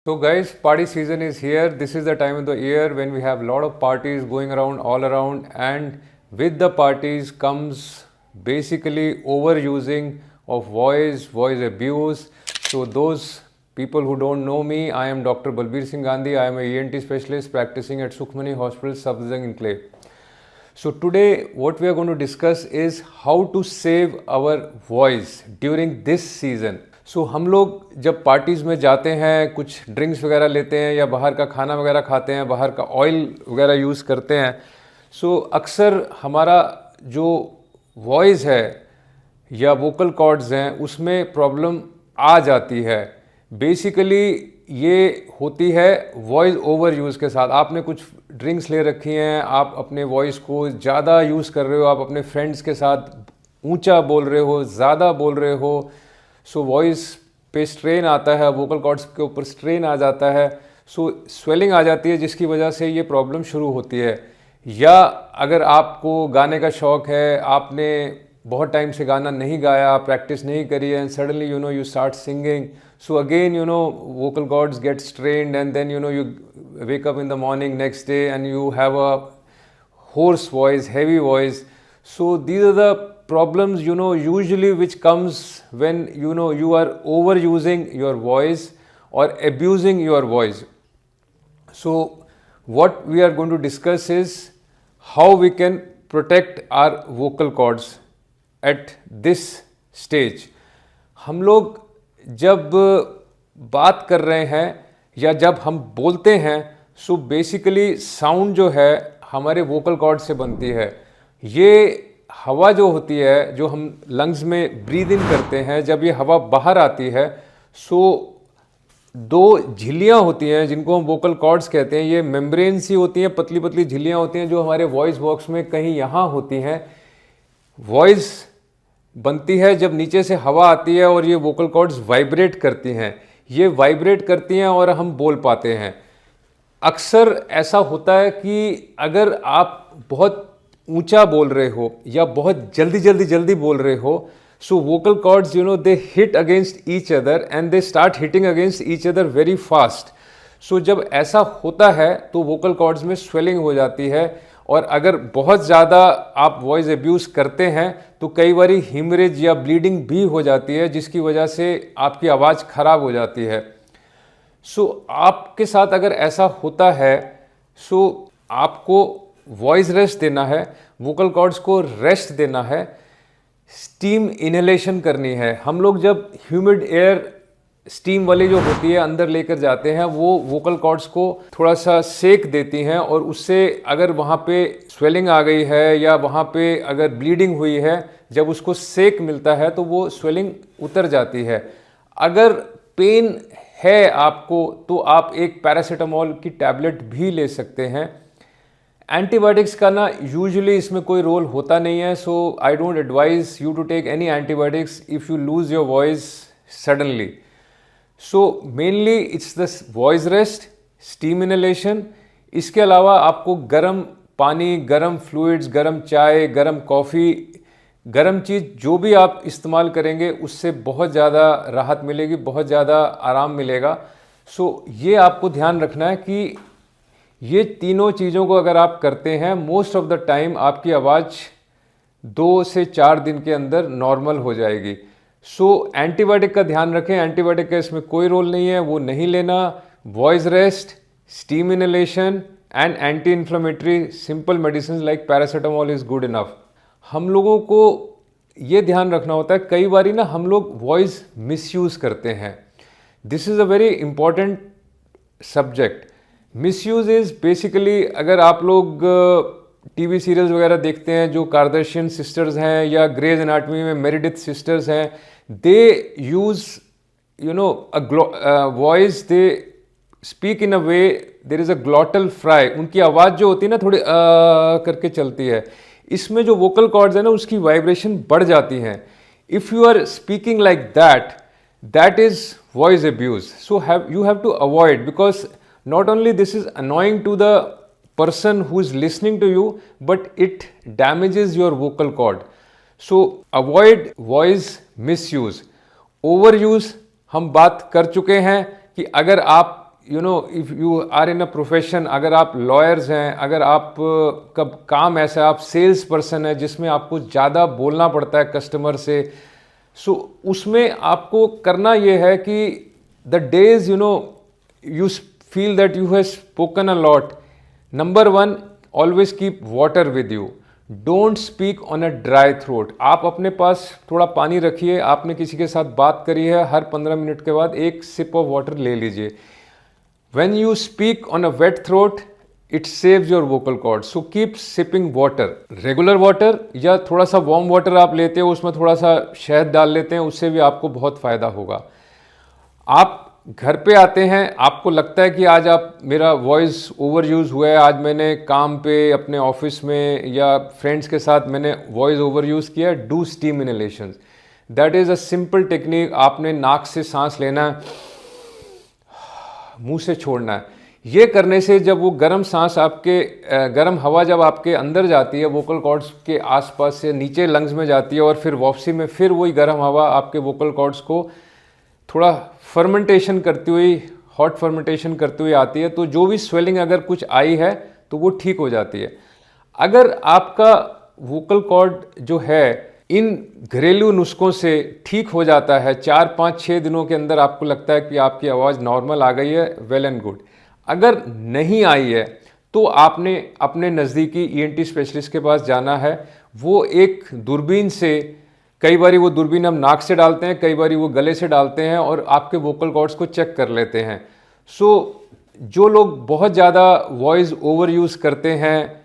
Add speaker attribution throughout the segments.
Speaker 1: So guys, party season is here. This is the time of the year when we have a lot of parties going around all around, and with the parties comes basically overusing of voice abuse. So those people who don't know me, I am Dr. Balbir Singh Gandhi. I am a ENT specialist practicing at Sukhmani Hospital, Safdarjung Enclave. So today what we are going to discuss is how to save our voice during this season. हम लोग जब parties में जाते हैं, कुछ drinks वगैरह लेते हैं या बाहर का खाना वगैरह खाते हैं, बाहर का ऑयल वगैरह यूज़ करते हैं, अक्सर हमारा जो वॉइस है या वोकल कॉर्ड्स हैं उसमें प्रॉब्लम आ जाती है। बेसिकली ये होती है वॉइस ओवर यूज़ के साथ। आपने कुछ ड्रिंक्स ले रखी हैं, आप अपने वॉइस को ज़्यादा यूज़ कर रहे हो, आप अपने फ्रेंड्स के साथ ऊंचा बोल रहे हो, ज़्यादा बोल रहे हो, वॉइस पे स्ट्रेन आता है, वोकल कॉर्ड्स के ऊपर स्ट्रेन आ जाता है, स्वेलिंग आ जाती है, जिसकी वजह से ये प्रॉब्लम शुरू होती है। या अगर आपको गाने का शौक़ है, आपने बहुत टाइम से गाना नहीं गाया, प्रैक्टिस नहीं करी है, and suddenly you start singing, again vocal cords get strained and then you wake up in the morning next day and you have a hoarse voice, heavy voice. So these are the problems usually which comes when you are overusing your voice or abusing your voice. So what we are going to discuss is how we can protect our vocal cords at this stage. हम लोग जब बात कर रहे हैं या जब हम बोलते हैं, बेसिकली साउंड जो है हमारे वोकल कॉर्ड से बनती है। ये हवा जो होती है, जो हम लंग्स में ब्रीद इन करते हैं, जब ये हवा बाहर आती है, दो झिल्लियाँ होती हैं जिनको हम वोकल कॉर्ड्स कहते हैं। ये मेम्ब्रेन सी होती हैं, पतली पतली झिल्लियाँ होती हैं जो हमारे वॉइस बॉक्स में कहीं यहाँ होती हैं। वॉइस बनती है जब नीचे से हवा आती है और ये वोकल कॉर्ड्स वाइब्रेट करती हैं, ये वाइब्रेट करती हैं और हम बोल पाते हैं। अक्सर ऐसा होता है कि अगर आप बहुत ऊंचा बोल रहे हो या बहुत जल्दी बोल रहे हो, vocal cords they hit against each other and they start hitting against each other very fast. जब ऐसा होता है तो वोकल कॉर्ड्स में स्वेलिंग हो जाती है, और अगर बहुत ज़्यादा आप वॉइस एब्यूज़ करते हैं तो कई बारी हिमरेज या ब्लीडिंग भी हो जाती है, जिसकी वजह से आपकी आवाज़ ख़राब हो जाती है। आपके साथ अगर ऐसा होता है, आपको वॉइस रेस्ट देना है, वोकल कॉर्ड्स को रेस्ट देना है, स्टीम इनहेलेशन करनी है। हम लोग जब ह्यूमिड एयर स्टीम वाली जो होती है अंदर लेकर जाते हैं, वो वोकल कॉर्ड्स को थोड़ा सा सेक देती हैं, और उससे अगर वहाँ पे स्वेलिंग आ गई है या वहाँ पे अगर ब्लीडिंग हुई है, जब उसको सेक मिलता है तो वो स्वेलिंग उतर जाती है। अगर पेन है आपको तो आप एक पैरासीटामोल की टैबलेट भी ले सकते हैं। एंटीबायोटिक्स का ना यूजुअली इसमें कोई रोल होता नहीं है, I don't advise you to take any antibiotics if you lose your voice suddenly. Mainly it's the voice rest, steam inhalation. इसके अलावा आपको गर्म पानी, गर्म फ्लूइड्स, गर्म चाय, गर्म कॉफ़ी, गर्म चीज़ जो भी आप इस्तेमाल करेंगे उससे बहुत ज़्यादा राहत मिलेगी, बहुत ज़्यादा आराम मिलेगा। ये आपको ध्यान रखना है कि ये तीनों चीज़ों को अगर आप करते हैं, मोस्ट ऑफ द टाइम आपकी आवाज़ 2 से 4 दिन के अंदर नॉर्मल हो जाएगी। एंटीबायोटिक का ध्यान रखें, एंटीबायोटिक का इसमें कोई रोल नहीं है, वो नहीं लेना। Voice rest, steam inhalation and anti inflammatory simple medicine like paracetamol is good enough. हम लोगों को ये ध्यान रखना होता है, कई बारी ना हम लोग वॉइस मिसयूज़ करते हैं। This is a very important subject. Misuse is basically, अगर आप लोग टीवी सीरियल्स वगैरह देखते हैं, जो कार्दाशियन सिस्टर्स हैं या ग्रेज एनाटॉमी में मेरिडिथ सिस्टर्स हैं, they use a voice, they speak in a way, there is a glottal fry. उनकी आवाज़ जो होती है ना थोड़ी करके चलती है। इसमें जो वोकल कॉर्ड्स है ना उसकी वाइब्रेशन बढ़ जाती हैं। If you are speaking like that is voice abuse. You have to avoid, because not only this is annoying to the person who is listening to you, but it damages your vocal cord. So avoid voice misuse. Overuse हम बात कर चुके हैं कि अगर आप if you are in a profession, अगर आप लॉयर्स हैं, अगर आप कब काम ऐसा है, आप सेल्स पर्सन है जिसमें आपको ज़्यादा बोलना पड़ता है कस्टमर से, सो उसमें आपको करना ये है कि the days you feel that you have spoken a lot, number one, always keep water with you. Don't speak on a dry throat. आप अपने पास थोड़ा पानी रखिए. आपने किसी के साथ बात करी है, हर 15 मिनट के बाद एक सिप ऑफ वाटर ले लीजिए. When you speak on a wet throat, it saves your vocal cords. So keep sipping water. Regular water या थोड़ा सा warm water आप लेते हो, उसमें थोड़ा सा शहद डाल लेते हैं, उससे भी आपको बहुत फ़ायदा होगा. आप घर पे आते हैं, आपको लगता है कि आज आप मेरा वॉइस ओवर यूज़ हुआ है, आज मैंने काम पे अपने ऑफिस में या फ्रेंड्स के साथ मैंने वॉइस ओवर यूज़ किया. Do steam inhalations. That is a simple technique. आपने नाक से सांस लेना है, मुंह से छोड़ना है. ये करने से जब वो गर्म सांस आपके गर्म हवा जब आपके अंदर जाती है, वोकल कॉर्ड्स के आसपास से नीचे लंग्स में जाती है और फिर वापसी में फिर वही गर्म हवा आपके वोकल कॉर्ड्स को थोड़ा फर्मेंटेशन करती हुई, हॉट फर्मेंटेशन करती हुई आती है, तो जो भी स्वेलिंग अगर कुछ आई है तो वो ठीक हो जाती है. अगर आपका वोकल कॉर्ड जो है इन घरेलू नुस्खों से ठीक हो जाता है, 4-5-6 दिनों के अंदर आपको लगता है कि आपकी आवाज़ नॉर्मल आ गई है, वेल एंड गुड. अगर नहीं आई है तो आपने अपने नज़दीकी ईएनटी स्पेशलिस्ट के पास जाना है. वो एक दूरबीन से, कई बारी वो दूरबीन हम नाक से डालते हैं, कई बारी वो गले से डालते हैं और आपके वोकल कॉर्ड्स को चेक कर लेते हैं. सो जो लोग बहुत ज़्यादा वॉइस ओवर यूज़ करते हैं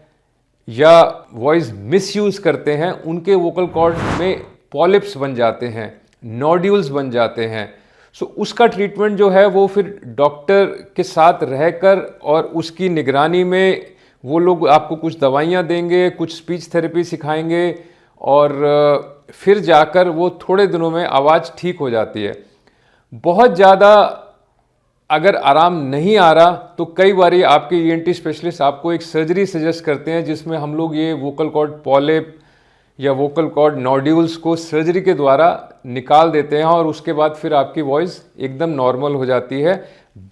Speaker 1: या वॉइस मिसयूज़ करते हैं, उनके वोकल कॉर्ड में पॉलिप्स बन जाते हैं, नोड्यूल्स बन जाते हैं. सो उसका ट्रीटमेंट जो है वो फिर डॉक्टर के साथ रहकर और उसकी निगरानी में वो लोग आपको कुछ दवाइयाँ देंगे, कुछ स्पीच थेरेपी सिखाएंगे और फिर जाकर वो थोड़े दिनों में आवाज़ ठीक हो जाती है. बहुत ज़्यादा अगर आराम नहीं आ रहा तो कई बारी आपके ईएनटी स्पेशलिस्ट आपको एक सर्जरी सजेस्ट करते हैं जिसमें हम लोग ये वोकल कॉर्ड पॉलिप या वोकल कॉर्ड नोड्यूल्स को सर्जरी के द्वारा निकाल देते हैं और उसके बाद फिर आपकी वॉइस एकदम नॉर्मल हो जाती है.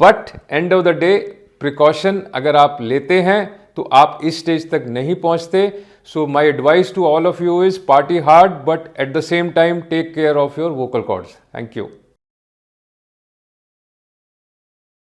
Speaker 1: But end of the day precaution अगर आप लेते हैं तो आप इस स्टेज तक नहीं पहुंचते. So my advice to all of you is party hard but at the same time take care of your vocal cords. Thank you.